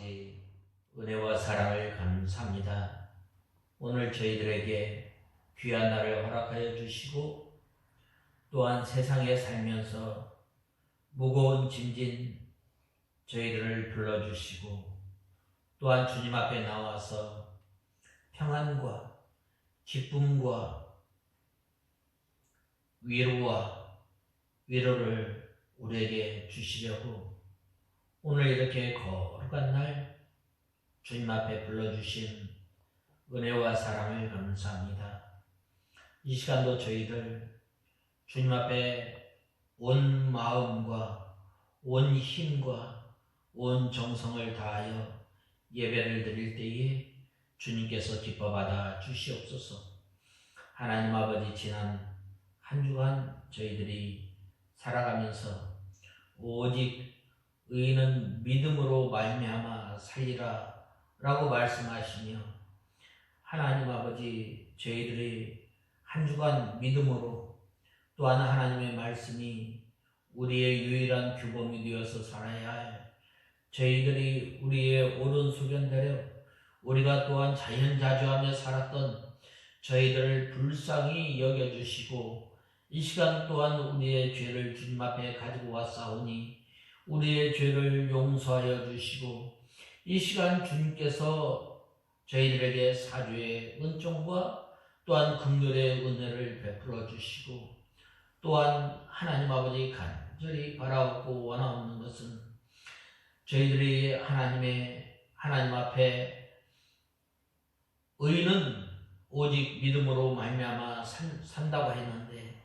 아버지, 은혜와 사랑을 감사합니다. 오늘 저희들에게 귀한 날을 허락하여 주시고 또한 세상에 살면서 무거운 짐진 저희들을 불러주시고 또한 주님 앞에 나와서 평안과 기쁨과 위로를 우리에게 주시려고 오늘 이렇게 거룩한 날 주님 앞에 불러주신 은혜와 사랑을 감사합니다. 이 시간도 저희들 주님 앞에 온 마음과 온 힘과 온 정성을 다하여 예배를 드릴 때에 주님께서 기뻐받아 주시옵소서. 하나님 아버지, 지난 한 주간 저희들이 살아가면서 오직 의인은 믿음으로 말미암아 살리라 라고 말씀하시며, 하나님 아버지, 저희들이 한 주간 믿음으로 또한 하나님의 말씀이 우리의 유일한 규범이 되어서 살아야 할 저희들이 우리의 오른소견대로 우리가 또한 자연자주하며 살았던 저희들을 불쌍히 여겨주시고 이 시간 또한 우리의 죄를 주님 앞에 가지고 왔사오니 우리의 죄를 용서하여 주시고 이 시간 주님께서 저희들에게 사죄의 은총과 또한 긍휼의 은혜를 베풀어 주시고 또한 하나님 아버지 간절히 바라옵고 원하옵는 것은 저희들이 하나님 앞에 의인은 오직 믿음으로 말미암아 산다고 했는데,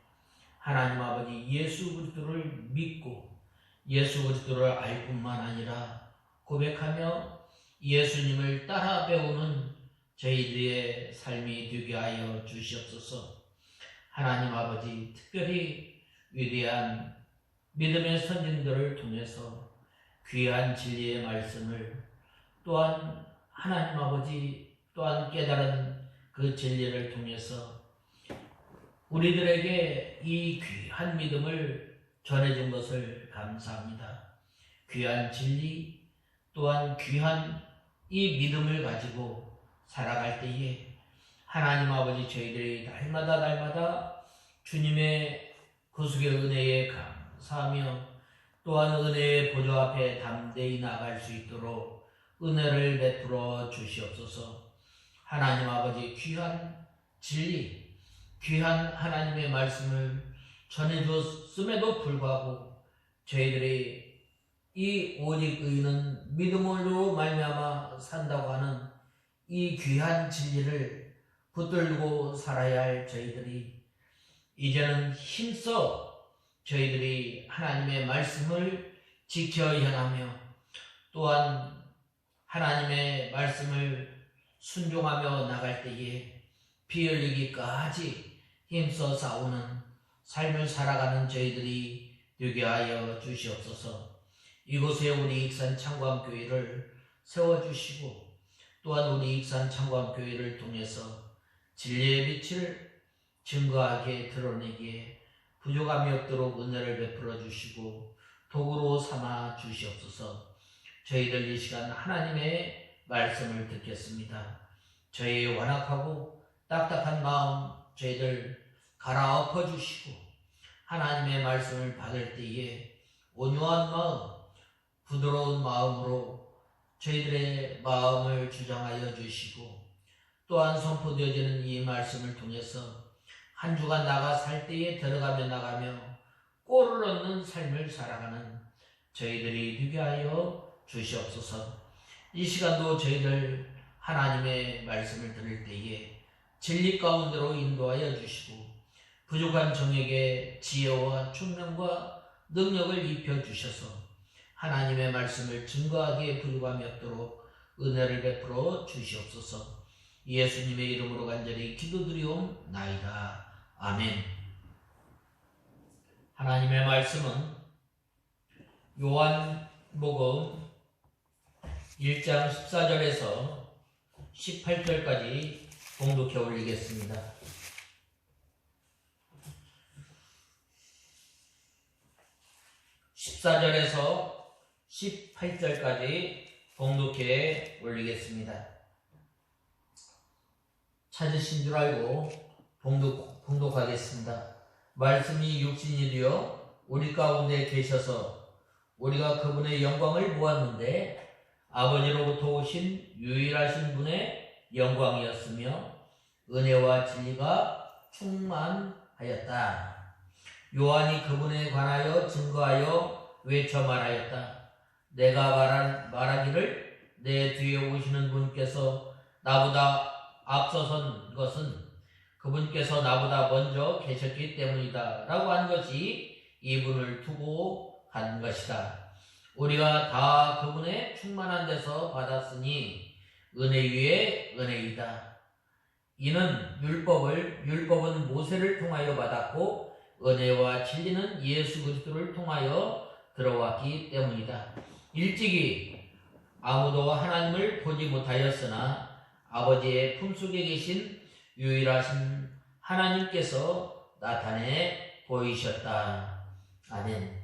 하나님 아버지, 예수 그리스도를 믿고 예수 그리스도를 알 뿐만 아니라 고백하며 예수님을 따라 배우는 저희들의 삶이 되게 하여 주시옵소서. 하나님 아버지, 특별히 위대한 믿음의 선진들을 통해서 귀한 진리의 말씀을 또한 하나님 아버지 또한 깨달은 그 진리를 통해서 우리들에게 이 귀한 믿음을 전해준 것을 감사합니다. 귀한 진리 또한 귀한 이 믿음을 가지고 살아갈 때에 하나님 아버지, 저희들이 날마다 주님의 구속의 은혜에 감사하며 또한 은혜의 보좌 앞에 담대히 나갈 수 있도록 은혜를 베풀어 주시옵소서. 하나님 아버지, 귀한 진리, 귀한 하나님의 말씀을 전해주었음에도 불구하고 저희들이 이 오직 의인은 믿음으로 말미암아 산다고 하는 이 귀한 진리를 붙들고 살아야 할 저희들이 이제는 힘써 저희들이 하나님의 말씀을 지켜 행하며 또한 하나님의 말씀을 순종하며 나갈 때에 피 흘리기까지 힘써 싸우는 삶을 살아가는 저희들이 되게 하여 주시옵소서. 이곳에 우리 익산 창광교회를 세워주시고 또한 우리 익산 창광교회를 통해서 진리의 빛을 증거하게 드러내기에 부족함이 없도록 은혜를 베풀어 주시고 도구로 삼아 주시옵소서. 저희들 이 시간 하나님의 말씀을 듣겠습니다. 저희의 완악하고 딱딱한 마음 저희들 갈아엎어 주시고 하나님의 말씀을 받을 때에 온유한 마음, 부드러운 마음으로 저희들의 마음을 주장하여 주시고 또한 선포되어지는 이 말씀을 통해서 한 주간 나가 살 때에 들어가며 나가며 꼴을 얻는 삶을 살아가는 저희들이 되게 하여 주시옵소서. 이 시간도 저희들 하나님의 말씀을 들을 때에 진리 가운데로 인도하여 주시고 부족한 정에게 지혜와 총명과 능력을 입혀주셔서 하나님의 말씀을 증거하기에 부족함이 없도록 은혜를 베풀어 주시옵소서. 예수님의 이름으로 간절히 기도드리옵나이다. 아멘. 하나님의 말씀은 요한복음 1장 14절에서 18절까지 봉독해 올리겠습니다. 14절에서 18절까지 봉독해 올리겠습니다. 찾으신 줄 알고 봉독하겠습니다. 말씀이 육신이 되어 우리 가운데 계셔서 우리가 그분의 영광을 보았는데 아버지로부터 오신 유일하신 분의 영광이었으며 은혜와 진리가 충만하였다. 요한이 그분에 관하여 증거하여 외쳐 말하였다. 내가 말하기를 내 뒤에 오시는 분께서 나보다 앞서선 것은 그분께서 나보다 먼저 계셨기 때문이다 라고 한 것이 이분을 두고 한 것이다. 우리가 다 그분의 충만한 데서 받았으니 은혜 위에 은혜이다. 이는 율법은 모세를 통하여 받았고 은혜와 진리는 예수 그리스도를 통하여 들어왔기 때문이다. 일찍이 아무도 하나님을 보지 못하였으나 아버지의 품속에 계신 유일하신 하나님께서 나타내 보이셨다. 아멘.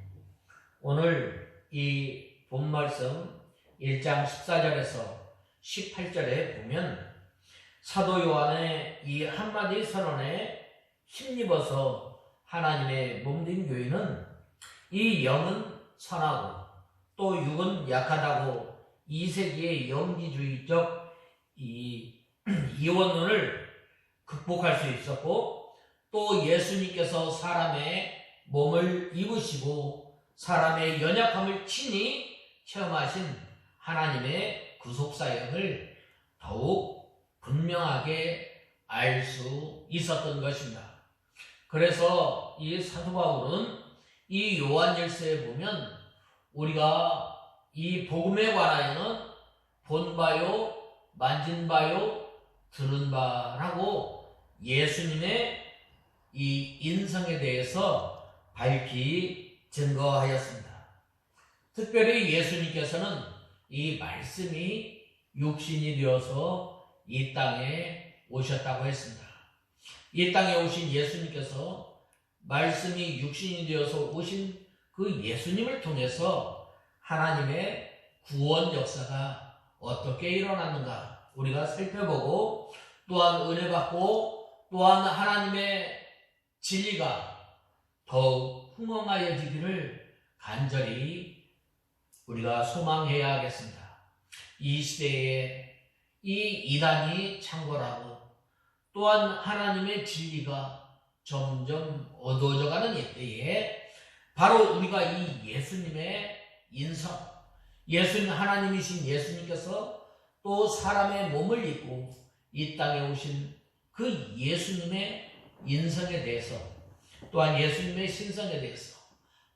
오늘 이 본말씀 1장 14절에서 18절에 보면 사도 요한의 이 한마디 선언에 힘입어서 하나님의 몸된 교인은 이 영은 선하고 또 육은 약하다고 이 세기의 영지주의적 이원론을 극복할 수 있었고 또 예수님께서 사람의 몸을 입으시고 사람의 연약함을 친히 체험하신 하나님의 구속사역을 더욱 분명하게 알 수 있었던 것입니다. 그래서 이 사도 바울은 이 요한일서에 보면 우리가 이 복음에 관하여는 본 바요, 만진 바요, 들은 바라고 예수님의 이 인성에 대해서 밝히 증거하였습니다. 특별히 예수님께서는 이 말씀이 육신이 되어서 이 땅에 오셨다고 했습니다. 이 땅에 오신 예수님께서 말씀이 육신이 되어서 오신 그 예수님을 통해서 하나님의 구원 역사가 어떻게 일어났는가 우리가 살펴보고 또한 은혜 받고 또한 하나님의 진리가 더욱 흥황하여지기를 간절히 우리가 소망해야 하겠습니다. 이 시대에 이 이단이 창궐하고 또한 하나님의 진리가 점점 어두워져가는 이때에 바로 우리가 이 예수님의 인성, 하나님이신 예수님께서 또 사람의 몸을 입고 이 땅에 오신 그 예수님의 인성에 대해서 또한 예수님의 신성에 대해서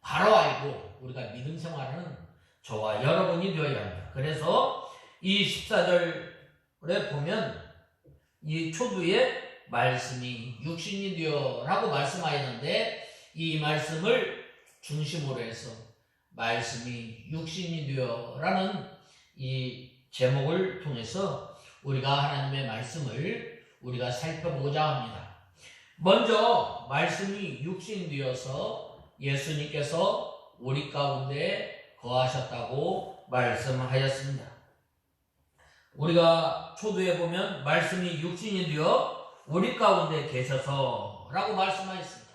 바로 알고 우리가 믿음 생활하는 저와 여러분이 되어야 합니다. 그래서 이 14절에 보면 이 초두에 말씀이 육신이 되어 라고 말씀하였는데 이 말씀을 중심으로 해서 말씀이 육신이 되어 라는 이 제목을 통해서 우리가 하나님의 말씀을 우리가 살펴보고자 합니다. 먼저 말씀이 육신이 되어서 예수님께서 우리 가운데 거하셨다고 말씀하였습니다. 우리가 초두에 보면 말씀이 육신이 되어 우리 가운데 계셔서 라고 말씀하셨습니다.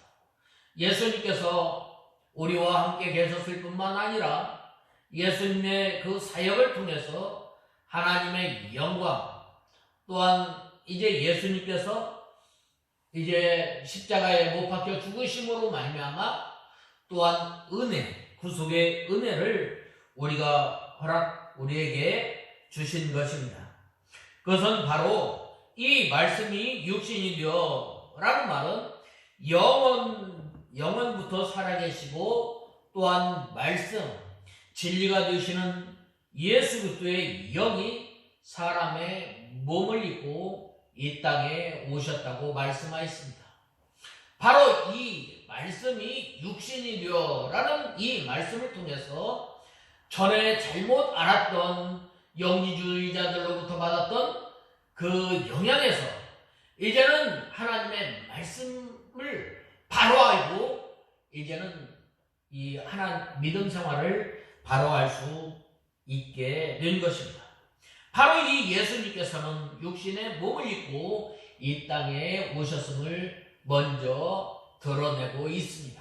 예수님께서 우리와 함께 계셨을 뿐만 아니라 예수님의 그 사역을 통해서 하나님의 영광 또한 이제 예수님께서 이제 십자가에 못 박혀 죽으심으로 말미암아 또한 은혜, 구속의 은혜를 우리에게 주신 것입니다. 그것은 바로 이 말씀이 육신이 되어 라는 말은 영원부터 살아계시고 또한 말씀, 진리가 되시는 예수 그리스도의 영이 사람의 몸을 입고 이 땅에 오셨다고 말씀하였습니다. 바로 이 말씀이 육신이 되어 라는 이 말씀을 통해서 전에 잘못 알았던 영지주의자들로부터 받았던 그 영향에서 이제는 하나님의 말씀을 바로 알고 이제는 이 믿음 생활을 바로 할 수 있게 된 것입니다. 바로 이 예수님께서는 육신의 몸을 입고 이 땅에 오셨음을 먼저 드러내고 있습니다.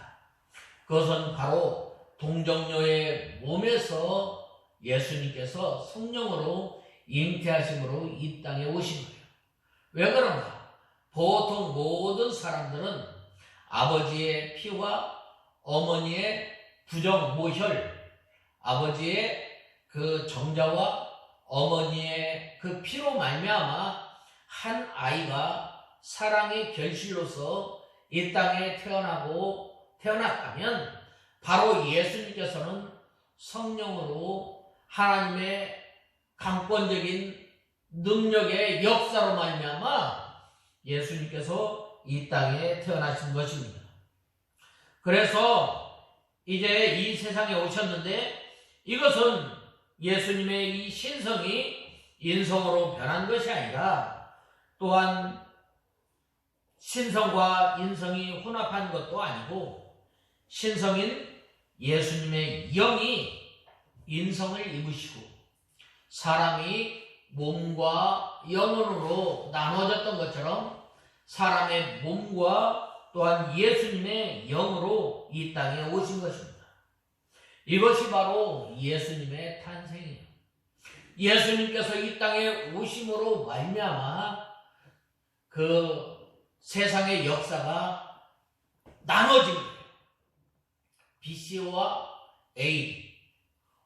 그것은 바로 동정녀의 몸에서 예수님께서 성령으로 잉태하심으로 이 땅에 오신 거예요. 왜 그런가? 보통 모든 사람들은 아버지의 피와 어머니의 부정 모혈, 아버지의 그 정자와 어머니의 그 피로 말미암아 한 아이가 사랑의 결실로서 이 땅에 태어났다면 바로 예수님께서는 성령으로 하나님의 강권적인 능력의 역사로 말미암아 예수님께서 이 땅에 태어나신 것입니다. 그래서 이제 이 세상에 오셨는데 이것은 예수님의 이 신성이 인성으로 변한 것이 아니라 또한 신성과 인성이 혼합한 것도 아니고 신성인 예수님의 영이 인성을 입으시고 사람이 몸과 영혼으로 나눠졌던 것처럼 사람의 몸과 또한 예수님의 영으로 이 땅에 오신 것입니다. 이것이 바로 예수님의 탄생이에요. 예수님께서 이 땅에 오심으로 말미암아 그 세상의 역사가 나눠진 거예요. BC와 AD.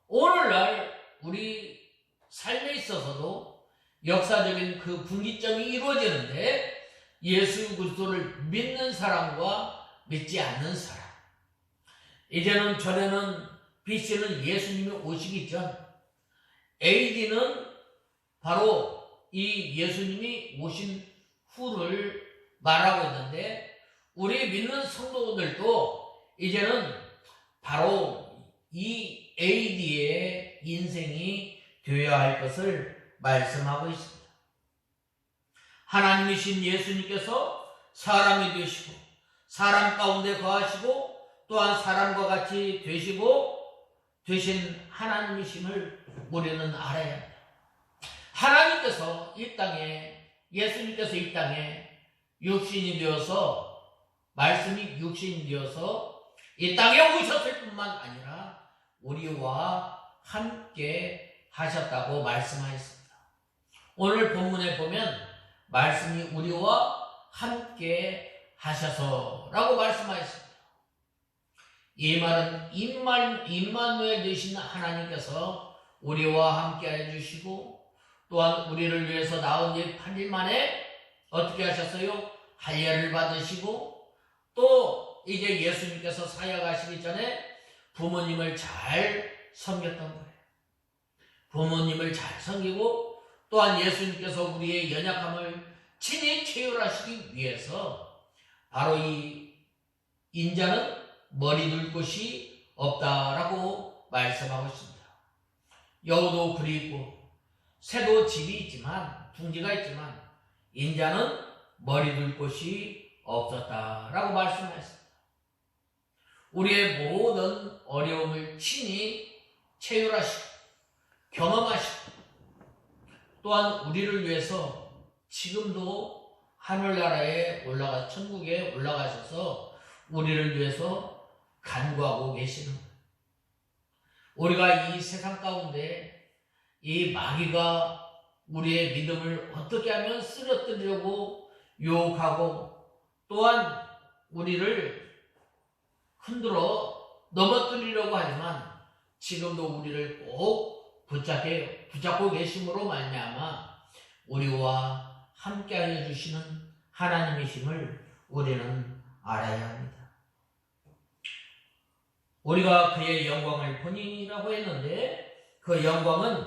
오늘날 우리 삶에 있어서도 역사적인 그 분기점이 이루어지는데 예수 그리스도를 믿는 사람과 믿지 않는 사람. 이제는 전에는 BC는 예수님이 오시기 전, AD는 바로 이 예수님이 오신 후를 말하고 있는데 우리 믿는 성도들도 이제는 바로 이 AD의 인생이 되어야 할 것을 말씀하고 있습니다. 하나님이신 예수님께서 사람이 되시고 사람 가운데 거하시고 또한 사람과 같이 되신 하나님이심을 우리는 알아야 합니다. 하나님께서 이 땅에 예수님께서 이 땅에 육신이 되어서 말씀이 육신이 되어서 이 땅에 오셨을 뿐만 아니라 우리와 함께 하셨다고 말씀하였습니다. 오늘 본문에 보면 말씀이 우리와 함께 하셔서라고 말씀하였습니다. 이 말은 임마누엘 되신 하나님께서 우리와 함께 해주시고 또한 우리를 위해서 나온 지 8일 만에 어떻게 하셨어요? 할례를 받으시고 또 이제 예수님께서 사역하시기 전에 부모님을 잘 섬겼던 거예요. 부모님을 잘 섬기고 또한 예수님께서 우리의 연약함을 친히 체휼하시기 위해서 바로 이 인자는 머리 둘 곳이 없다라고 말씀하고 있습니다. 여우도 굴이 있고 새도 집이 있지만 둥지가 있지만 인자는 머리 둘 곳이 없었다라고 말씀하셨습니다. 우리의 모든 어려움을 친히 체휼하시고 경험하시고 또한 우리를 위해서 지금도 하늘나라에 천국에 올라가셔서 우리를 위해서 간구하고 계시는 거예요. 우리가 이 세상 가운데 이 마귀가 우리의 믿음을 어떻게 하면 쓰러뜨리려고 유혹하고 또한 우리를 흔들어 넘어뜨리려고 하지만 지금도 우리를 꼭 붙잡고 계심으로 말미암아 우리와 함께하여 주시는 하나님이심을 우리는 알아야 합니다. 우리가 그의 영광을 보니라고 했는데 그 영광은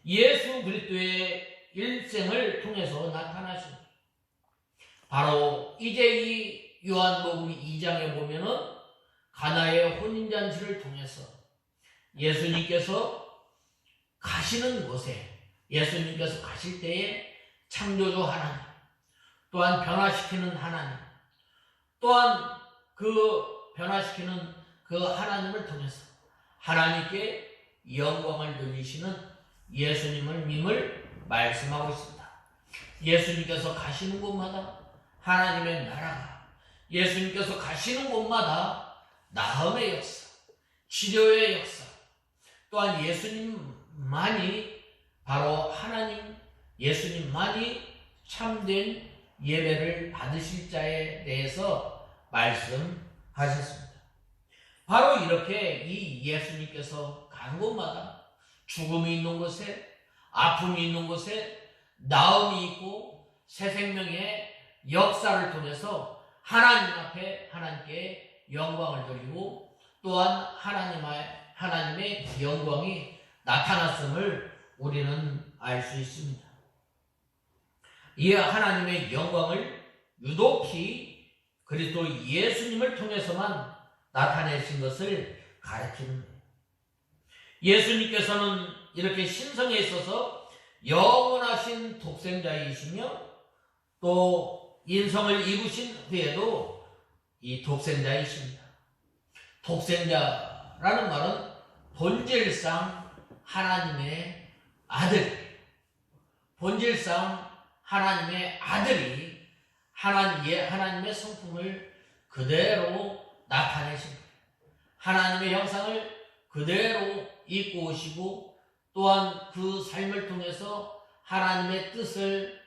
예수 그리스도의 일생을 통해서 나타나십니다. 바로 이제 이 요한복음 2장에 보면은 가나의 혼인잔치를 통해서 예수님께서 가시는 곳에 예수님께서 가실 때에 창조주 하나님 또한 변화시키는 하나님 또한 그 변화시키는 그 하나님을 통해서 하나님께 영광을 돌리시는 예수님을 밈을 말씀하고 있습니다. 예수님께서 가시는 곳마다 하나님의 나라가, 예수님께서 가시는 곳마다 나음의 역사, 치료의 역사, 또한 예수님만이 바로 하나님, 예수님만이 참된 예배를 받으실 자에 대해서 말씀하셨습니다. 바로 이렇게 이 예수님께서 간 곳마다 죽음이 있는 곳에, 아픔이 있는 곳에 나음이 있고 새 생명의 역사를 통해서 하나님 앞에 하나님께 영광을 돌리고 또한 하나님의 영광이 나타났음을 우리는 알 수 있습니다. 이 하나님의 영광을 유독히 그리스도 예수님을 통해서만 나타내신 것을 가르치는 거예요. 예수님께서는 이렇게 신성에 있어서 영원하신 독생자이시며 또 인성을 입으신 후에도 이 독생자이십니다. 독생자라는 말은 본질상 하나님의 아들, 본질상 하나님의 아들이 하나님의 성품을 그대로 나타내신 거예요. 하나님의 형상을 그대로 입고 오시고 또한 그 삶을 통해서 하나님의 뜻을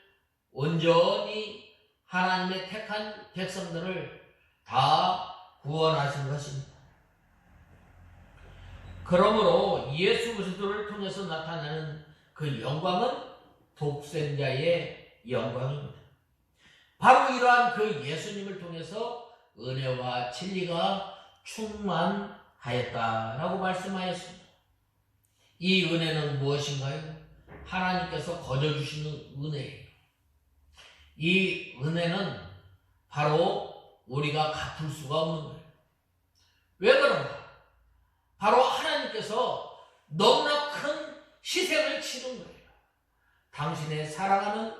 온전히 하나님의 택한 백성들을 다 구원하신 것입니다. 그러므로 예수 그리스도를 통해서 나타나는 그 영광은 독생자의 영광입니다. 바로 이러한 그 예수님을 통해서 은혜와 진리가 충만하였다라고 말씀하였습니다. 이 은혜는 무엇인가요? 하나님께서 거저주시는 은혜예요. 이 은혜는 바로 우리가 갚을 수가 없는 거예요. 왜 그런가? 바로 하나님께서 너무나 큰 희생을 치른 거예요. 당신의 사랑하는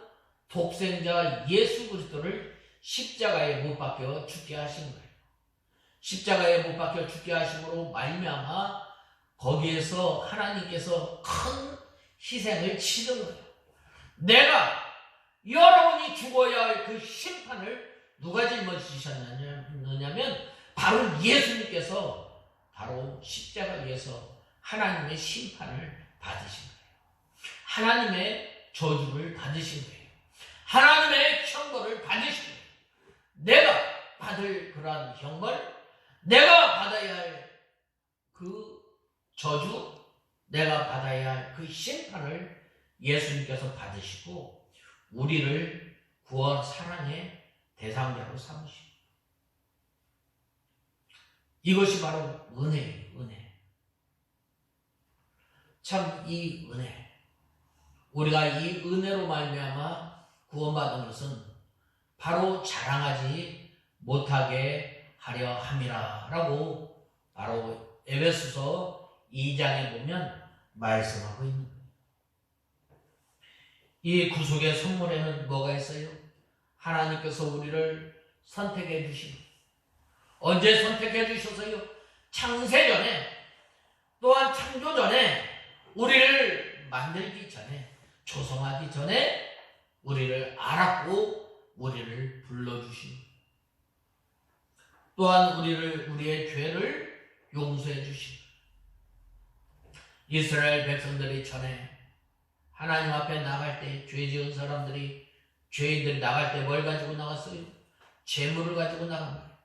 독생자 예수 그리스도를 십자가에 못 박혀 죽게 하신 거예요. 십자가에 못 박혀 죽게 하심으로 말미암아 거기에서 하나님께서 큰 희생을 치른 거예요. 내가 여러분이 죽어야 할 그 심판을 누가 짊어지셨느냐면 바로 예수님께서 바로 십자가에서 하나님의 심판을 받으신 거예요. 하나님의 저주를 받으신 거예요. 하나님의 형벌을 받으신 거예요. 내가 받을 그러한 형벌, 내가 받아야 할 그 저주, 내가 받아야 할 그 심판을 예수님께서 받으시고 우리를 구원 사랑의 대상자로 삼으시고, 이것이 바로 은혜예요. 은혜. 참 이 은혜, 우리가 이 은혜로 말미암아 구원받은 것은 바로 자랑하지 못하게 하려 함이라 라고 바로 에베소서 2장에 보면 말씀하고 있는 거예요. 이 구속의 선물에는 뭐가 있어요? 하나님께서 우리를 선택해 주시고, 언제 선택해 주셔서요? 창세전에, 또한 창조전에, 우리를 만들기 전에, 조성하기 전에 우리를 알았고 우리를 불러주시고, 또한 우리의 죄를 용서해 주시고, 이스라엘 백성들이 전에 하나님 앞에 나갈 때 죄 지은 사람들이, 죄인들이 나갈 때 뭘 가지고 나갔어요? 재물을 가지고 나갑니다.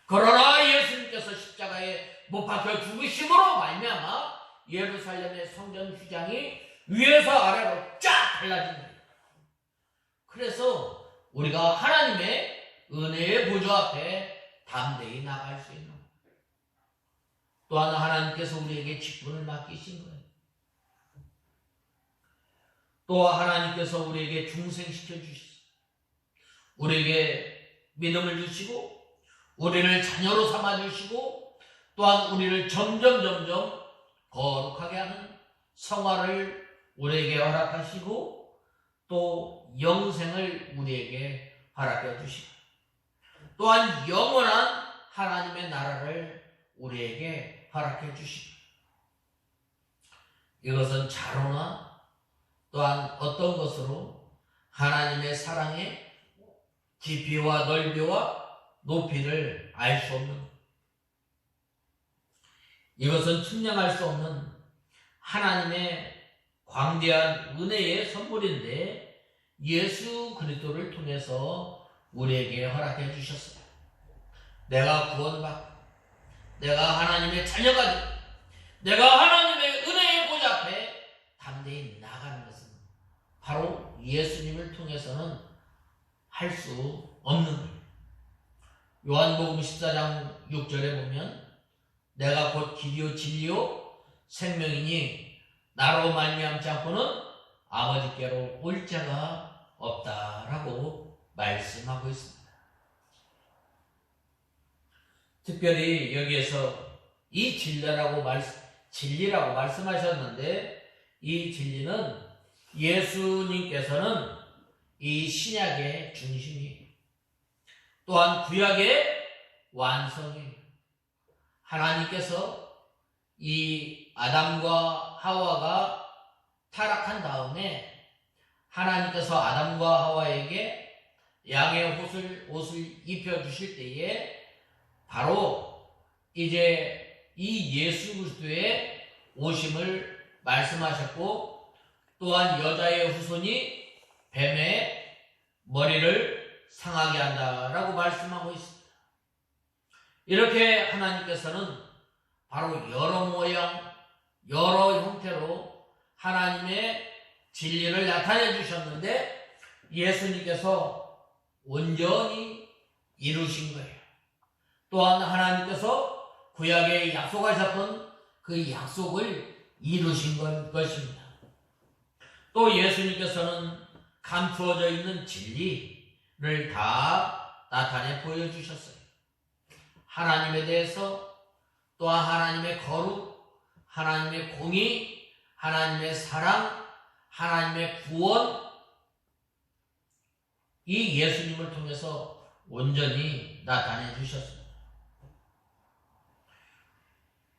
그러나 예수님께서 십자가에 못 박혀 죽으심으로 말미암아 예루살렘의 성전 휘장이 위에서 아래로 쫙 갈라진 거예요. 그래서 우리가 하나님의 은혜의 보좌 앞에 담대히 나갈 수 있는 거예요. 또한 하나님께서 우리에게 직분을 맡기신 거예요. 또 하나님께서 우리에게 중생시켜 주시고, 우리에게 믿음을 주시고, 우리를 자녀로 삼아 주시고, 또한 우리를 점점 거룩하게 하는 성화를 우리에게 허락하시고, 또 영생을 우리에게 허락해 주시고, 또한 영원한 하나님의 나라를 우리에게 허락해 주시고, 이것은 자로나 또한 어떤 것으로 하나님의 사랑의 깊이와 넓이와 높이를 알 수 없는, 이것은 측량할 수 없는 하나님의 광대한 은혜의 선물인데 예수 그리스도를 통해서 우리에게 허락해 주셨어요. 내가 구원받고 내가 하나님의 자녀가 되고 내가 하나님의 은혜의 보좌 앞에 담대히 나가는 것은 바로 예수님을 통해서는 할 수 없는 거예요. 요한복음 14장 6절에 보면 내가 곧 길이요 진리요 생명이니 나로 말미암지 않고는 아버지께로 올 자가 없다라고 말씀하고 있습니다. 특별히 여기에서 이 진리라고 말씀하셨는데 이 진리는 예수님께서는 이 신약의 중심이 또한 구약의 완성이 하나님께서 이 아담과 하와가 타락한 다음에 하나님께서 아담과 하와에게 양의 옷을 입혀주실 때에 바로 이제 이 예수 그리스도의 오심을 말씀하셨고 또한 여자의 후손이 뱀의 머리를 상하게 한다라고 말씀하고 있습니다. 이렇게 하나님께서는 바로 여러 모양, 여러 형태로 하나님의 진리를 나타내 주셨는데 예수님께서 온전히 이루신 거예요. 또한 하나님께서 구약에 약속하셨던 그 약속을 이루신 것입니다. 또 예수님께서는 감추어져 있는 진리를 다 나타내 보여주셨어요. 하나님에 대해서 또한 하나님의 거룩, 하나님의 공의, 하나님의 사랑, 하나님의 구원, 이 예수님을 통해서 온전히 나타내 주셨습니다.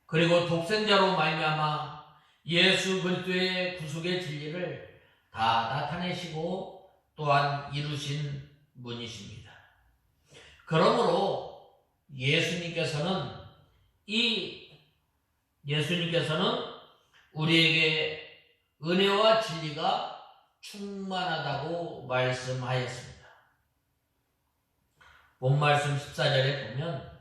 그리고 독생자로 말미암아 예수 그리스도의 구속의 진리를 다 나타내시고 또한 이루신 분이십니다. 그러므로 예수님께서는 우리에게 은혜와 진리가 충만하다고 말씀하였습니다. 본말씀 14절에 보면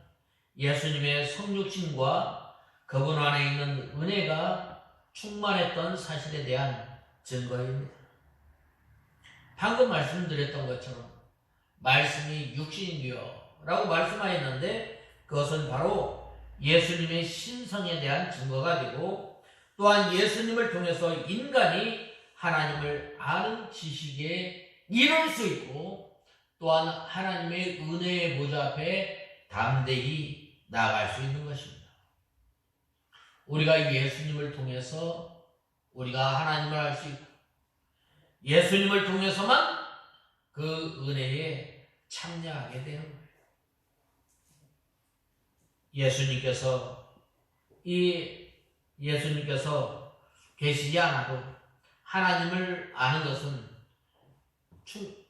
예수님의 성육신과 그분 안에 있는 은혜가 충만했던 사실에 대한 증거입니다. 방금 말씀드렸던 것처럼 말씀이 육신이 되어 라고 말씀하였는데 그것은 바로 예수님의 신성에 대한 증거가 되고 또한 예수님을 통해서 인간이 하나님을 아는 지식에 이룰 수 있고 또한 하나님의 은혜의 보좌 앞에 담대히 나아갈 수 있는 것입니다. 우리가 예수님을 통해서 우리가 하나님을 알 수 있고 예수님을 통해서만 그 은혜에 참여하게 되는 거예요. 예수님께서 계시지 않아도 하나님을 아는 것은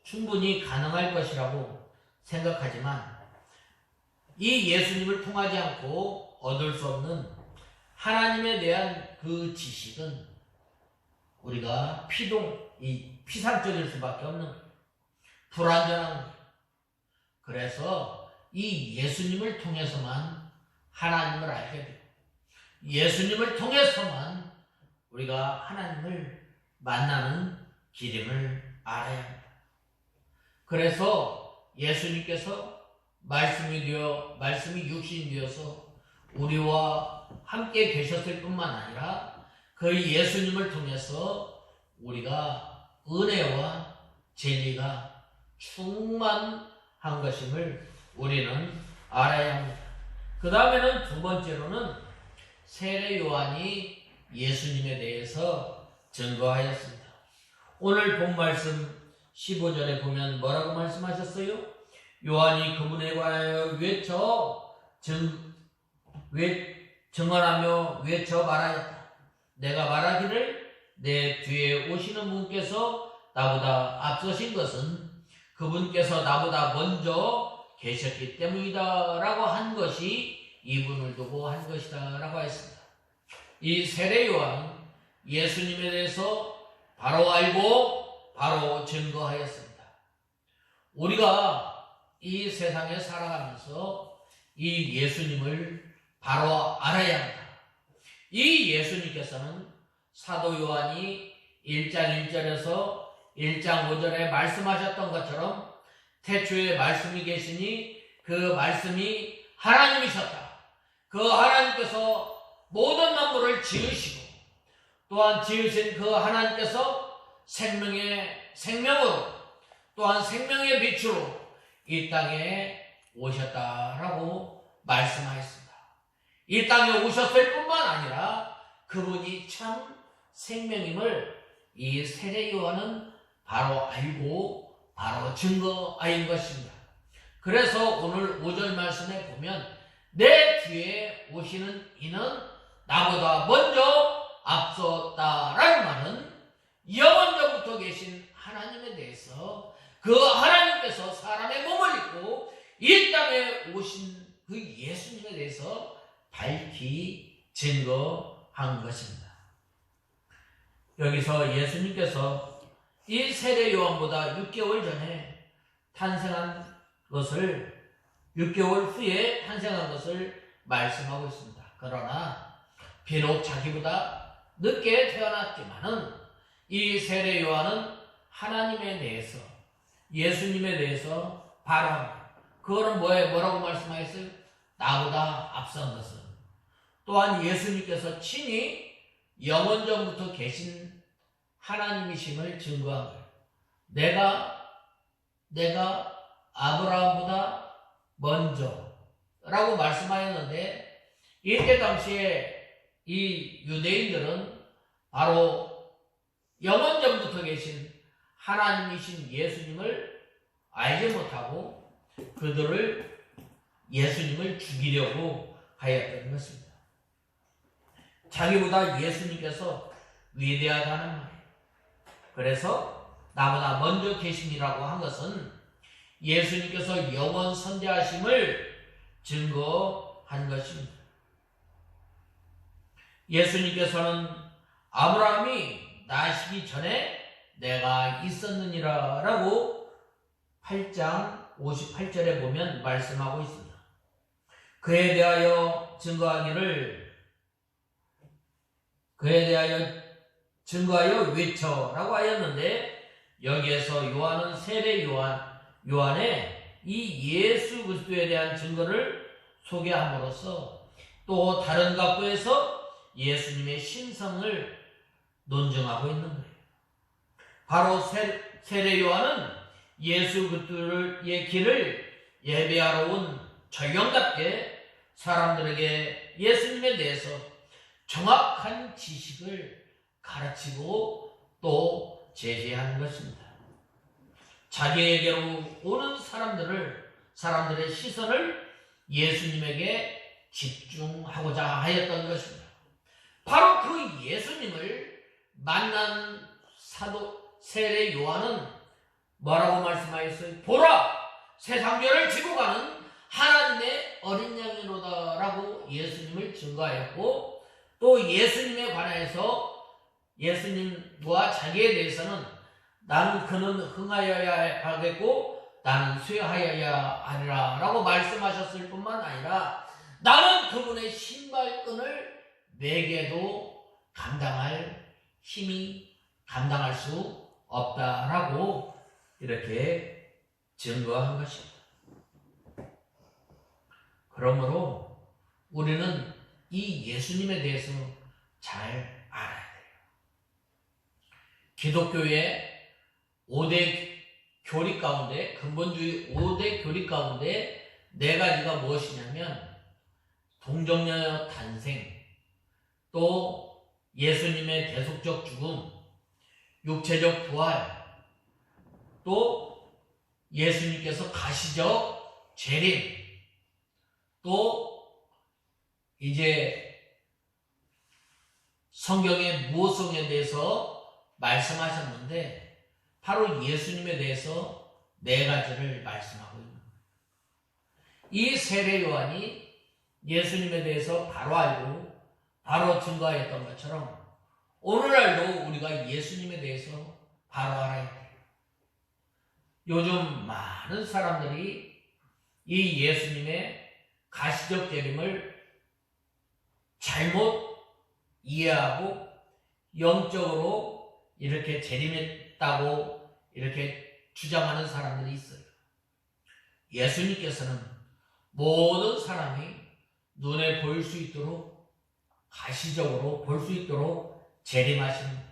충분히 가능할 것이라고 생각하지만 이 예수님을 통하지 않고 얻을 수 없는 하나님에 대한 그 지식은 우리가 피상적일 수밖에 없는 거예요. 불완전한 거예요. 그래서 이 예수님을 통해서만 하나님을 알게 돼요. 예수님을 통해서만 우리가 하나님을 만나는 길임을 알아야 합니다. 그래서 예수님께서 말씀이 육신이 되어서 우리와 함께 계셨을 뿐만 아니라 그 예수님을 통해서 우리가 은혜와 진리가 충만한 것임을 우리는 알아야 합니다. 그 다음에는 두 번째로는 세례 요한이 예수님에 대해서 증거하였습니다. 오늘 본 말씀 15절에 보면 뭐라고 말씀하셨어요? 요한이 그분에 관하여 증언하며 외쳐 말하였다. 내가 말하기를 내 뒤에 오시는 분께서 나보다 앞서신 것은 그분께서 나보다 먼저 계셨기 때문이다 라고 한 것이 이분을 두고 한 것이다 라고 했습니다. 이 세례 요한은 예수님에 대해서 바로 알고 바로 증거하였습니다. 우리가 이 세상에 살아가면서 이 예수님을 바로 알아야 합니다. 이 예수님께서는 사도 요한이 1장 1절에서 1장 5절에 말씀하셨던 것처럼 태초에 말씀이 계시니 그 말씀이 하나님이셨다. 그 하나님께서 모든 만물을 지으시고 또한 지으신 그 하나님께서 생명의 생명으로 또한 생명의 빛으로 이 땅에 오셨다라고 말씀하였습니다. 이 땅에 오셨을 뿐만 아니라 그분이 참 생명임을 이 세례 요한은 바로 알고 바로 증거하인 것입니다. 그래서 오늘 5절 말씀에 보면 내 뒤에 오시는 이는 나보다 먼저 앞섰다라는 말은 영원전부터 계신 하나님에 대해서 그 하나님께서 사람의 몸을 입고 이 땅에 오신 그 예수님에 대해서 밝히 증거한 것입니다. 여기서 예수님께서 이 세례 요한보다 6개월 전에 탄생한 것을 6개월 후에 탄생한 것을 말씀하고 있습니다. 그러나 비록 자기보다 늦게 태어났지만은 이 세례 요한은 하나님에 대해서 예수님에 대해서 발언합니다. 그거는 뭐라고 말씀하셨어요? 나보다 앞선 것은 또한 예수님께서 친히 영원전부터 계신 하나님이심을 증거한 거예요. 내가 아브라함보다 먼저 라고 말씀하였는데 이때 당시에 이 유대인들은 바로 영원전부터 계신 하나님이신 예수님을 알지 못하고 그들을 예수님을 죽이려고 하였던 것입니다. 자기보다 예수님께서 위대하다는 말이에요. 그래서 나보다 먼저 계심이라고 한 것은 예수님께서 영원 선대하심을 증거한 것입니다. 예수님께서는 아브라함이 나시기 전에 내가 있었느니라 라고 8장 58절에 보면 말씀하고 있습니다. 그에 대하여 증거하여 외쳐라고 하였는데 여기에서 요한은 세례 요한의 이 예수 그리스도에 대한 증거를 소개함으로써 또 다른 각도에서 예수님의 신성을 논증하고 있는 거예요. 바로 세례 요한은 예수 그리스도의 길을 예배하러 온 전령답게 사람들에게 예수님에 대해서 정확한 지식을 가르치고 또 제시하는 것입니다. 자기에게로 오는 사람들의 시선을 예수님에게 집중하고자 하였던 것입니다. 바로 그 예수님을 만난 세례 요한은 뭐라고 말씀하였어요? 보라! 세상 죄를 지고 가는 하나님의 어린 양이로다 라고 예수님을 증거하였고 또 예수님에 관하여서 예수님과 자기에 대해서는 나는 그는 흥하여야 하겠고 나는 쇠하여야 하리라 라고 말씀하셨을 뿐만 아니라 나는 그분의 신발끈을 매개도 감당할 수 없다라고 이렇게 증거한 것입니다. 그러므로 우리는 이 예수님에 대해서 잘 알아야 돼요. 기독교의 5대 교리 가운데, 근본주의 5대 교리 가운데 4가지가 무엇이냐면 동정녀 탄생, 또 예수님의 대속적 죽음, 육체적 부활, 또 예수님께서 가시적 재림, 또 이제 성경의 무엇성에 대해서 말씀하셨는데 바로 예수님에 대해서 네 가지를 말씀하고 있는 거예요. 이 세례 요한이 예수님에 대해서 바로 알고 바로 증거했던 것처럼 오늘날도 우리가 예수님에 대해서 바로 알아야 돼요. 요즘 많은 사람들이 이 예수님의 가시적 재림을 잘못 이해하고 영적으로 이렇게 재림했다고 이렇게 주장하는 사람들이 있어요. 예수님께서는 모든 사람이 눈에 보일 수 있도록 가시적으로 볼 수 있도록 재림하십니다.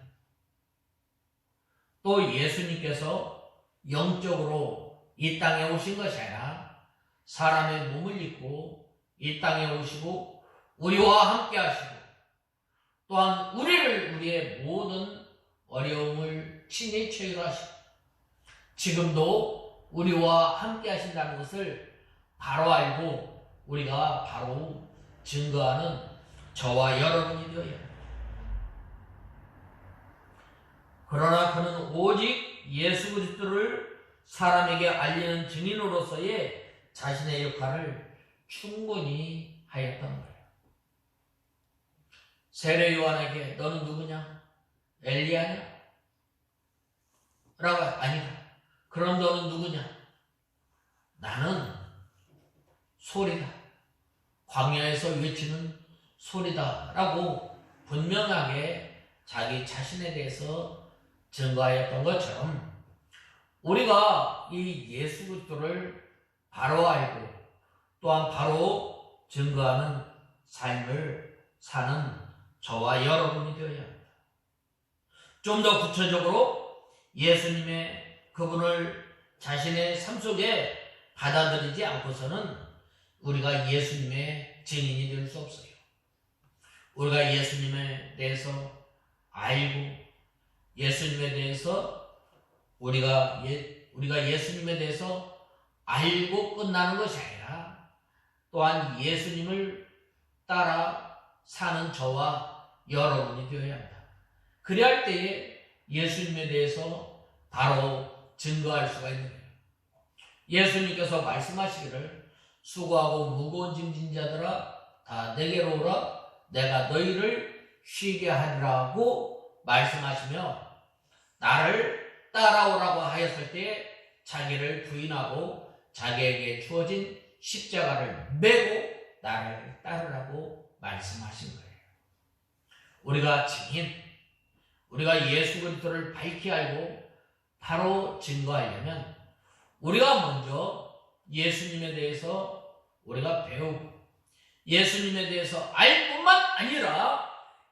또 예수님께서 영적으로 이 땅에 오신 것이 아니라 사람의 몸을 입고 이 땅에 오시고 우리와 함께 하시고 또한 우리의 모든 어려움을 친히 처리하시고 지금도 우리와 함께 하신다는 것을 바로 알고 우리가 바로 증거하는 저와 여러분이 되어야 합니다. 그러나 그는 오직 예수 그리스도를 사람에게 알리는 증인으로서의 자신의 역할을 충분히 하였던 거예요. 세례 요한에게 너는 누구냐? 엘리야냐? 라고 아니다. 그럼 너는 누구냐? 나는 소리다. 광야에서 외치는 소리다. 라고 분명하게 자기 자신에 대해서 증거하였던 것처럼 우리가 이 예수 그리스도를 바로 알고 또한 바로 증거하는 삶을 사는 저와 여러분이 되어야 합니다. 좀 더 구체적으로 예수님의 그분을 자신의 삶 속에 받아들이지 않고서는 우리가 예수님의 증인이 될 수 없어요. 우리가 예수님에 대해서 알고 예수님에 대해서 우리가 예수님에 대해서 알고 끝나는 것이 아니라 또한 예수님을 따라 사는 저와 여러분이 되어야 합니다. 그래야 할 때에 예수님에 대해서 바로 증거할 수가 있는 거예요. 예수님께서 말씀하시기를 수고하고 무거운 짐진 자들아 다 내게로 오라 내가 너희를 쉬게 하리라고 말씀하시며 나를 따라오라고 하였을 때 자기를 부인하고 자기에게 주어진 십자가를 메고 나를 따르라고 말씀하신 거예요. 우리가 증인, 우리가 예수 그리스도를 밝히 알고 바로 증거하려면 우리가 먼저 예수님에 대해서 우리가 배우고 예수님에 대해서 알 뿐만 아니라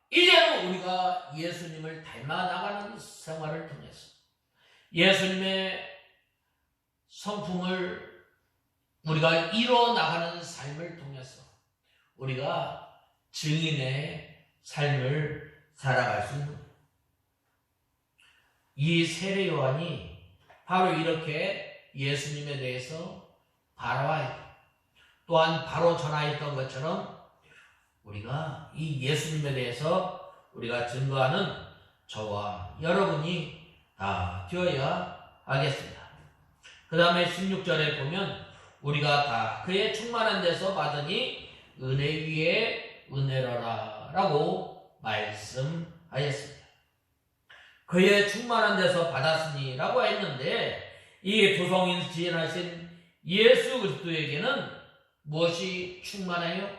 이제는 우리가 예수님을 닮아 나가는 생활을 통해서 예수님의 성품을 우리가 이뤄 나가는 삶을 통해서 우리가 증인의 삶을 살아갈 수 있는 거예요. 이 세례 요한이 바로 이렇게 예수님에 대해서 바로 알고 또한 바로 전하였던 것처럼 우리가 이 예수님에 대해서 우리가 증거하는 저와 여러분이 다 되어야 하겠습니다. 그 다음에 16절에 보면 우리가 다 그의 충만한 데서 받으니 은혜 위에 은혜로라 라고 말씀하였습니다. 그의 충만한 데서 받았으니 라고 했는데 이 두성인 지연하신 예수 그리스도에게는 무엇이 충만해요?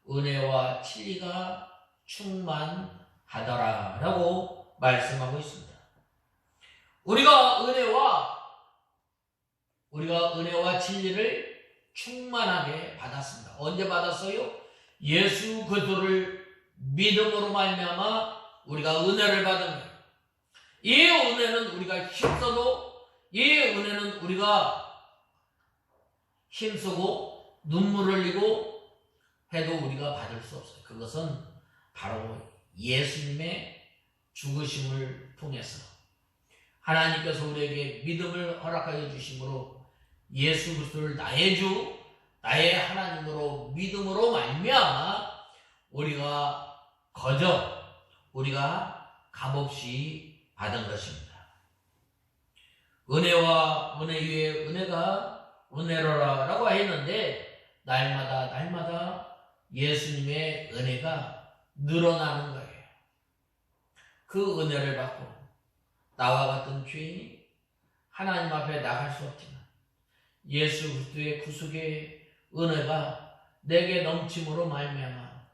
은혜와 진리가 충만하더라 라고 말씀하고 있습니다. 우리가 은혜와 진리를 충만하게 받았습니다. 언제 받았어요? 예수 그리스도를 믿음으로 말미암아 우리가 은혜를 받은 거예요. 이 은혜는 우리가 힘써도 이 은혜는 우리가 힘쓰고 눈물 흘리고 해도 우리가 받을 수 없어요. 그것은 바로 예수님의 죽으심을 통해서 하나님께서 우리에게 믿음을 허락하여 주심으로 예수 그리스도를 나의 주, 나의 하나님으로 믿음으로 말미암아 우리가 거저 우리가 값없이 받은 것입니다. 은혜와 은혜 위에 은혜가 은혜로라 라고 했는데 날마다 예수님의 은혜가 늘어나는 거예요. 그 은혜를 받고 나와 같은 죄인이 하나님 앞에 나갈 수 없지만 예수 그리스도의 구속의 은혜가 내게 넘침으로 말미암아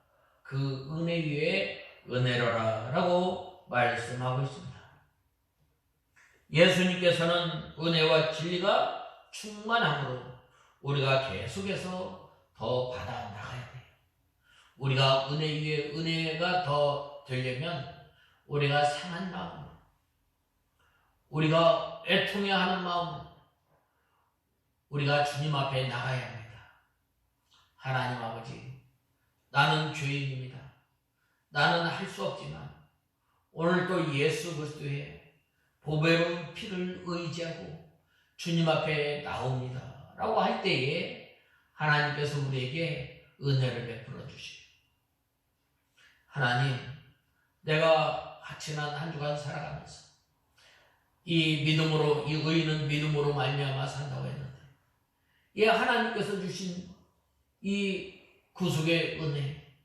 그 은혜 위에 은혜로라 라고 말씀하고 있습니다. 예수님께서는 은혜와 진리가 충만함으로 우리가 계속해서 더 받아 나가야 돼요. 우리가 은혜 위에 은혜가 더 되려면 우리가 상한 마음, 우리가 애통해하는 마음, 우리가 주님 앞에 나가야 합니다. 하나님 아버지, 나는 죄인입니다. 나는 할 수 없지만 오늘도 예수 그리스도의 보배로운 피를 의지하고 주님 앞에 나옵니다 라고 할 때에 하나님께서 우리에게 은혜를 베풀어 주시오. 하나님, 내가 지난 한 주간 살아가면서 이 믿음으로, 이 의인은 믿음으로 말미암아 산다고 했는데 이 하나님께서 주신 이 구속의 은혜,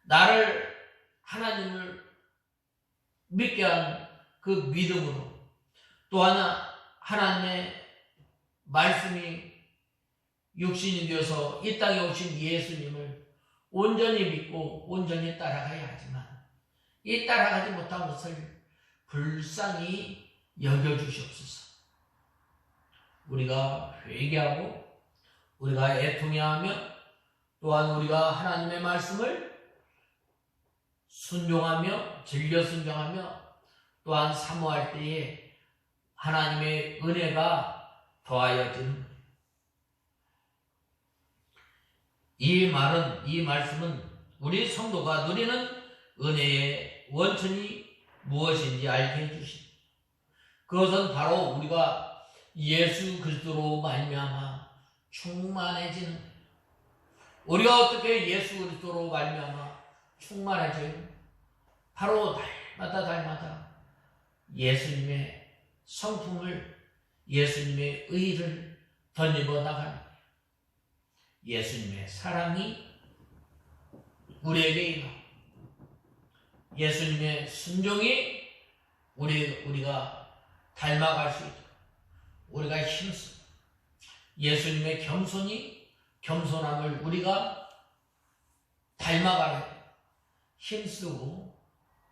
나를 하나님을 믿게 한 그 믿음으로 또 하나님의 말씀이 육신이 되어서 이 땅에 오신 예수님을 온전히 믿고 온전히 따라가야 하지만 이 따라가지 못한 것을 불쌍히 여겨주시옵소서. 우리가 회개하고 우리가 애통해하며 또한 우리가 하나님의 말씀을 순종하며 즐겨 순종하며 또한 사모할 때에 하나님의 은혜가 더하여지는 거예요. 이 말씀은 우리 성도가 누리는 은혜의 원천이 무엇인지 알게 해주신, 그것은 바로 우리가 예수 그리스도로 말미암아 충만해지는 거예요. 우리가 어떻게 예수 그리스도로 말미암아 충만해져요? 바로 날마다 예수님의 성품을, 예수님의 의를 덧입어 나가는 거예요. 예수님의 사랑이 우리에게 임하고 예수님의 순종이 우리가 닮아갈 수 있도록 우리가 힘쓰고 예수님의 겸손함을 우리가 닮아가는 힘쓰고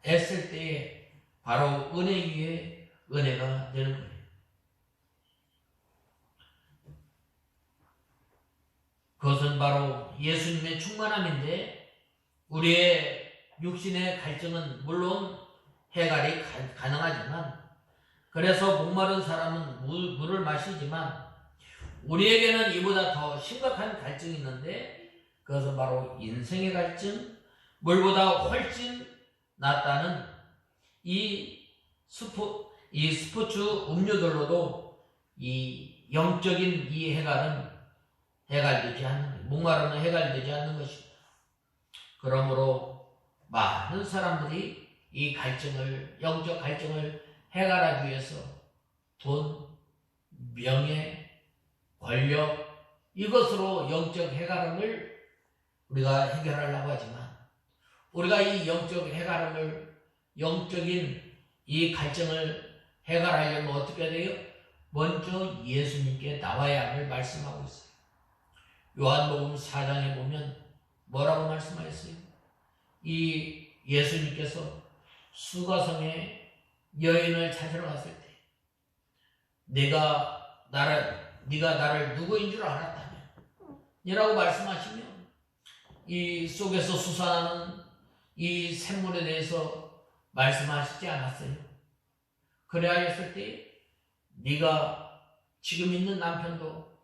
애쓸 때에 바로 은혜 위에 은혜가 되는 거예요. 그것은 바로 예수님의 충만함인데 우리의 육신의 갈증은 물론 해갈이 가능하지만, 그래서 목마른 사람은 물을 마시지만 우리에게는 이보다 더 심각한 갈증이 있는데 그것은 바로 인생의 갈증, 물보다 훨씬 낫다는 이 스포츠 음료들로도 이 영적인 이 해갈되지 않는, 목마름은 해갈되지 않는 것입니다. 그러므로 많은 사람들이 이 갈증을, 영적 갈증을 해갈하기 위해서 돈, 명예, 권력, 이것으로 영적 해갈음을 우리가 해결하려고 하지만, 우리가 이 영적 해갈음을, 영적인 이 갈증을 해결하려면 어떻게 해야 돼요? 먼저 예수님께 나와야 함을 말씀하고 있어요. 요한복음 4장에 보면 뭐라고 말씀하셨어요? 이 예수님께서 수가성에 여인을 찾으러 갔을 때 네가 나를 누구인 줄 알았다면 이라고 말씀하시면 이 속에서 솟아나는 이 샘물에 대해서 말씀하시지 않았어요. 그래야 했을 때 네가 지금 있는 남편도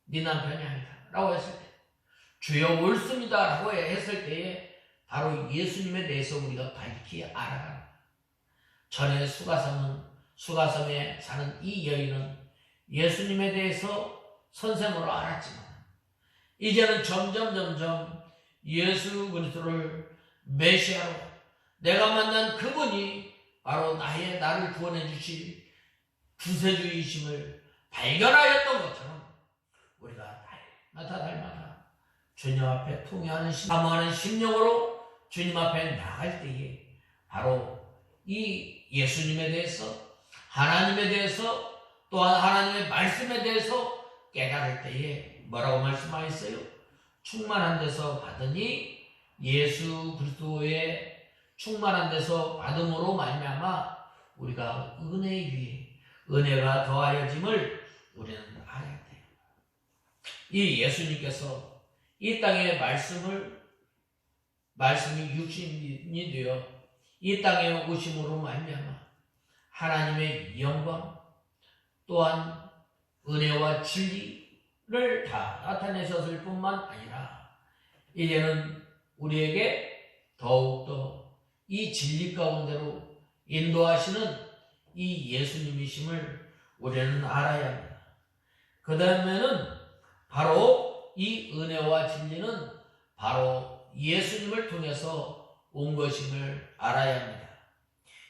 네 남편이 아니다 라고 했을 때, 주여 옳습니다 라고 했을 때에 바로 예수님에 대해서 우리가 밝히 알아가는, 전에 수가섬에 사는 이 여인은 예수님에 대해서 선생으로 알았지만 이제는 점점 예수 그리스도를 메시아로, 내가 만난 그분이 바로 나를 구원해 주실 구세주이심을 발견하였던 것처럼 우리가 날마다 주님 앞에 통회하는 사모하는 심령으로 주님 앞에 나갈 때에 바로 이 예수님에 대해서, 하나님에 대해서, 또한 하나님의 말씀에 대해서 깨달을 때에 뭐라고 말씀하셨어요? 충만한 데서 받으니 예수 그리스도의 충만한 데서 받음으로 말미암아 우리가 은혜 위에 은혜가 더하여짐을 우리는 알아야 돼요. 이 예수님께서 이 땅의 말씀이 육신이 되어 이 땅에 오심으로 말미암아 하나님의 영광 또한 은혜와 진리를 다 나타내셨을 뿐만 아니라 이제는 우리에게 더욱더 이 진리 가운데로 인도하시는 이 예수님이심을 우리는 알아야 합니다. 그 다음에는 바로 이 은혜와 진리는 바로 예수님을 통해서 온 것임을 알아야 합니다.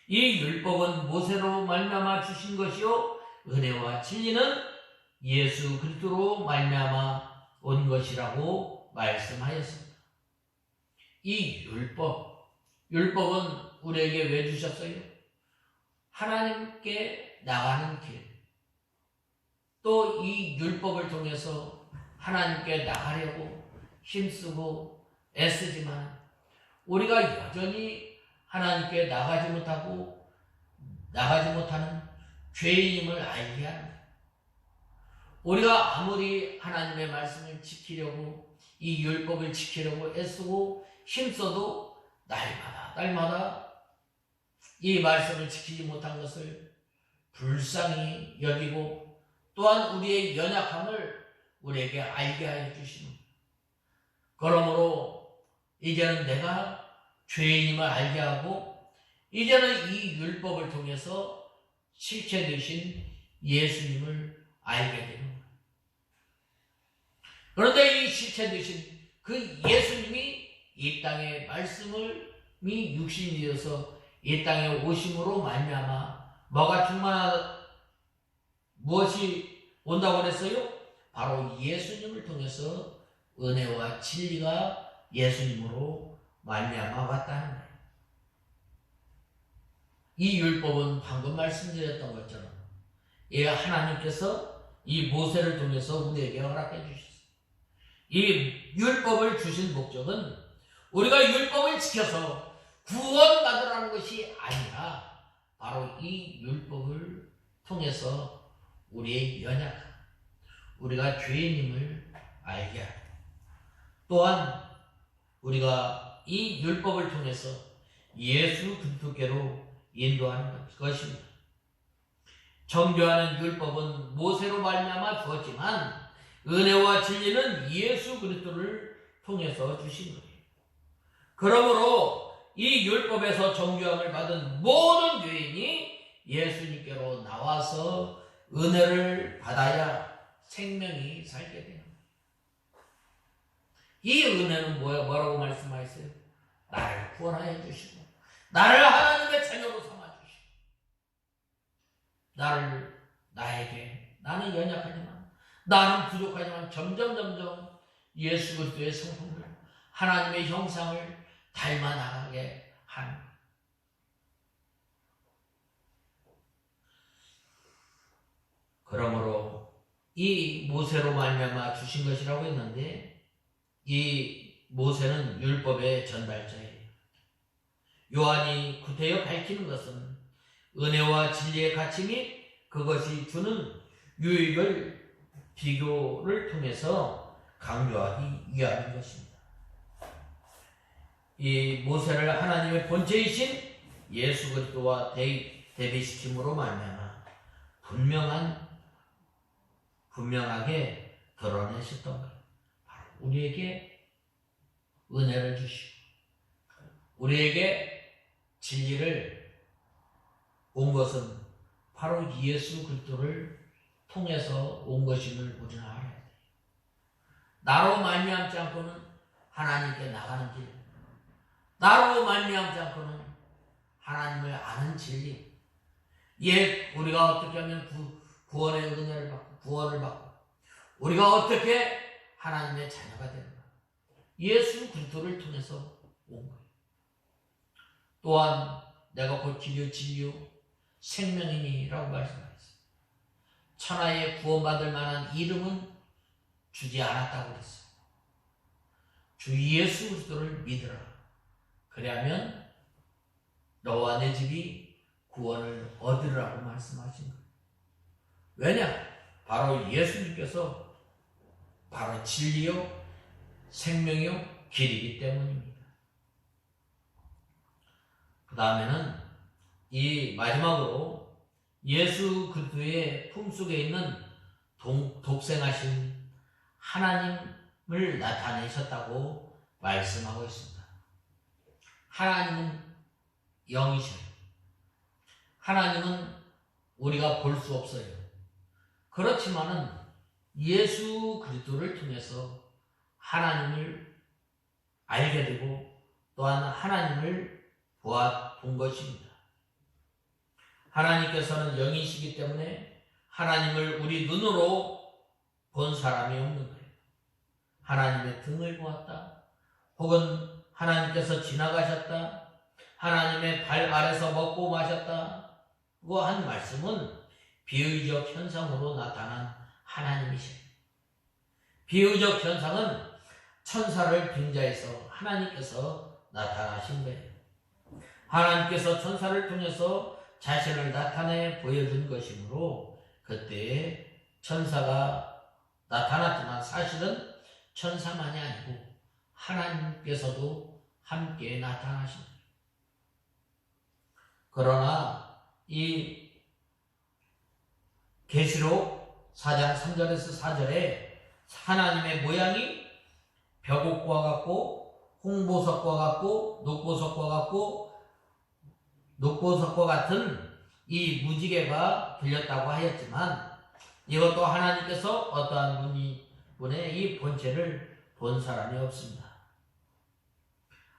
이 율법은 모세로 말미암아 주신 것이요 은혜와 진리는 예수 그리스도로 말미암아 온 것이라고 말씀하였습니다. 이 율법은 우리에게 왜 주셨어요? 하나님께 나가는 길, 또 이 율법을 통해서 하나님께 나가려고 힘쓰고 애쓰지만 우리가 여전히 하나님께 나가지 못하는 죄인임을 알게 합니다. 우리가 아무리 하나님의 말씀을 지키려고 이 율법을 지키려고 애쓰고 힘써도 날마다 이 말씀을 지키지 못한 것을 불쌍히 여기고 또한 우리의 연약함을 우리에게 알게 하여 주시는, 그러므로 이제는 내가 죄인임을 알게 하고 이제는 이 율법을 통해서 실체 되신 예수님을 알게 되는 거예요. 그런데 이 실체 되신 그 예수님이 이 땅의 말씀이 육신이 되어서 이 땅에 오심으로 말미암아 무엇이 온다고 그랬어요? 바로 예수님을 통해서 은혜와 진리가 예수님으로 말미암아 왔다는 거예요. 이 율법은 방금 말씀드렸던 것처럼 하나님께서 이 모세를 통해서 우리에게 허락해 주셨어요. 이 율법을 주신 목적은 우리가 율법을 지켜서 구원받으라는 것이 아니라 바로 이 율법을 통해서 우리의 연약함, 우리가 죄인임을 알게 하고 또한 우리가 이 율법을 통해서 예수 그리스도께로 인도하는 것입니다. 정죄하는 율법은 모세로 말미암아 주었지만 은혜와 진리는 예수 그리스도를 통해서 주신 거예요. 그러므로 이 율법에서 정죄함을 받은 모든 죄인이 예수님께로 나와서 은혜를 받아야 생명이 살게 돼요. 이 은혜는 뭐라고 말씀하셨어요? 나를 구원하여 주시고 나를 하나님의 자녀로 삼아 주시고 나는 연약하지만 나는 부족하지만 점점 예수 그리스도의 성품을 하나님의 형상을 닮아 나가게 하는, 그러므로 이 모세로 말미암아 주신 것이라고 했는데 이 모세는 율법의 전달자예요. 요한이 구태여 밝히는 것은 은혜와 진리의 가치 및 그것이 주는 유익을 비교를 통해서 강조하기 위함인 것입니다. 이 모세를 하나님의 본체이신 예수 그리스도와 대비시킴으로 말미암아 분명하게 드러내셨던 거예요. 바로 우리에게 은혜를 주시고 우리에게 진리를 온 것은 바로 예수 그리스도를 통해서 온 것임을 우리는 알아야 돼요. 나로 말미암지 않고는 하나님께 나가는 길, 나로 말미암지 않고는 하나님을 아는 진리. 우리가 어떻게 하면 구원의 은혜를 받고 구원을 받고 우리가 어떻게 하나님의 자녀가 되는가. 예수 그리스도를 통해서 온 거예요. 또한 내가 곧 길이요 진리요 생명이니라고 말씀하셨어요. 천하에 구원받을 만한 이름은 주지 않았다고 그랬어요. 주 예수 그리스도를 믿으라. 그리하면 너와 내 집이 구원을 얻으라고 말씀하신 거예요. 왜냐? 바로 예수님께서 바로 진리요 생명이요 길이기 때문입니다. 그 다음에는 이 마지막으로 예수 그리스도의 품속에 있는 독생하신 하나님을 나타내셨다고 말씀하고 있습니다. 하나님은 영이셔요. 하나님은 우리가 볼 수 없어요. 그렇지만은 예수 그리스도를 통해서 하나님을 알게 되고 또한 하나님을 본 것입니다. 하나님께서는 영이시기 때문에 하나님을 우리 눈으로 본 사람이 없는 거예요. 하나님의 등을 보았다. 혹은 하나님께서 지나가셨다. 하나님의 발 아래서 먹고 마셨다. 그 한 말씀은 비의적 현상으로 나타난 하나님이시죠. 비의적 현상은 천사를 빙자해서 하나님께서 나타나신 거예요. 하나님께서 천사를 통해서 자신을 나타내 보여준 것이므로 그때 천사가 나타났지만 사실은 천사만이 아니고 하나님께서도 함께 나타나신 거예요. 그러나 이 계시록 4장 3절에서 4절에 하나님의 모양이 벽옥과 같고 홍보석과 같고 녹보석과 같은 이 무지개가 들렸다고 하였지만 이것도 하나님께서 어떠한 분의 이 본체를 본 사람이 없습니다.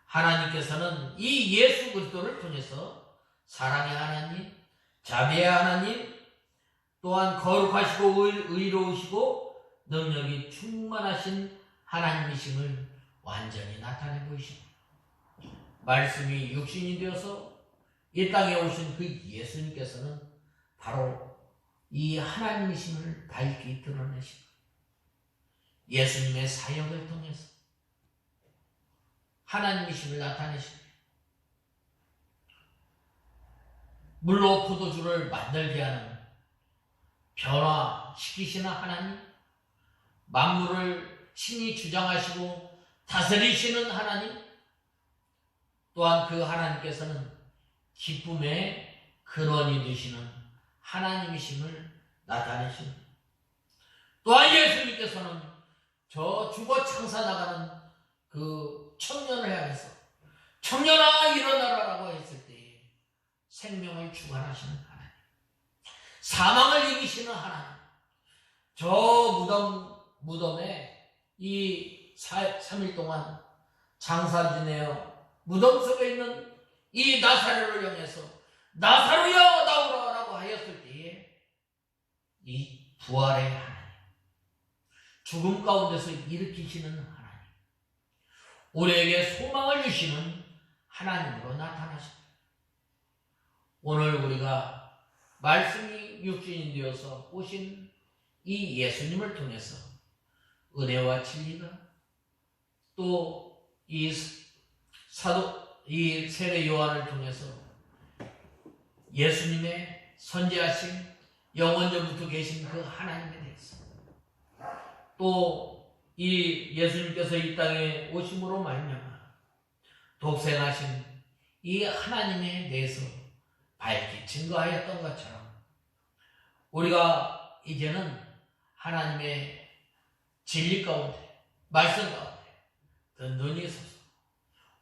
하나님께서는 이 예수 그리스도를 통해서 사랑의 하나님, 자비의 하나님, 또한 거룩하시고 의로우시고 능력이 충만하신 하나님이심을 완전히 나타내 보이십니다. 말씀이 육신이 되어서 이 땅에 오신 그 예수님께서는 바로 이 하나님이심을 밝히 드러내십니다. 예수님의 사역을 통해서 하나님이심을 나타내십니다. 물로 포도주를 만들게 하는 변화시키시는 하나님, 만물을 친히 주장하시고 다스리시는 하나님, 또한 그 하나님께서는 기쁨의 근원이 되시는 하나님이심을 나타내십니다. 또한 예수님께서는 저 죽어 창사 나가는 그 청년을 향해서 청년아 일어나라라고 했을 때에 생명을 주관하시는 하나님, 사망을 이기시는 하나님, 저 무덤에 이 3일 동안 장사 지내어 무덤 속에 있는 이 나사로를 향해서 나사로야 나오라라고 하였을 때에 이 부활의 하나님, 죽음 가운데서 일으키시는 하나님, 우리에게 소망을 주시는 하나님으로 나타나십니다. 오늘 우리가 말씀이 육신이 되어서 오신 이 예수님을 통해서 은혜와 진리가 또 이 세례 요한을 통해서 예수님의 선지하신 영원전부터 계신 그 하나님에 대해서 또 이 예수님께서 이 땅에 오심으로 말미암아 독생하신 이 하나님에 대해서 밝히 증거하였던 것처럼 우리가 이제는 하나님의 진리 가운데 말씀 가운데 든든히 서서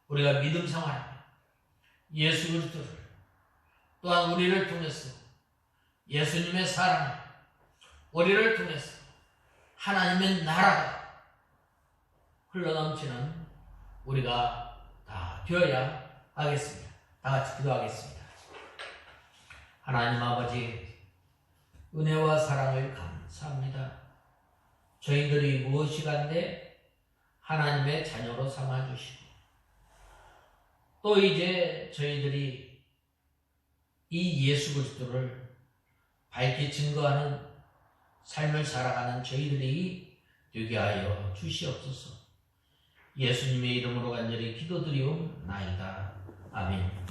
우리가 믿음 생활하며 예수 그리스도를 또한 우리를 통해서 예수님의 사랑을 우리를 통해서 하나님의 나라가 흘러넘치는 우리가 다 되어야 하겠습니다. 다 같이 기도하겠습니다. 하나님 아버지, 은혜와 사랑을 감사합니다. 저희들이 무엇이 간데 하나님의 자녀로 삼아주시고, 또 이제 저희들이 이 예수 그리스도를 밝히 증거하는 삶을 살아가는 저희들이 되게 하여 주시옵소서. 예수님의 이름으로 간절히 기도드리옵나이다. 아멘.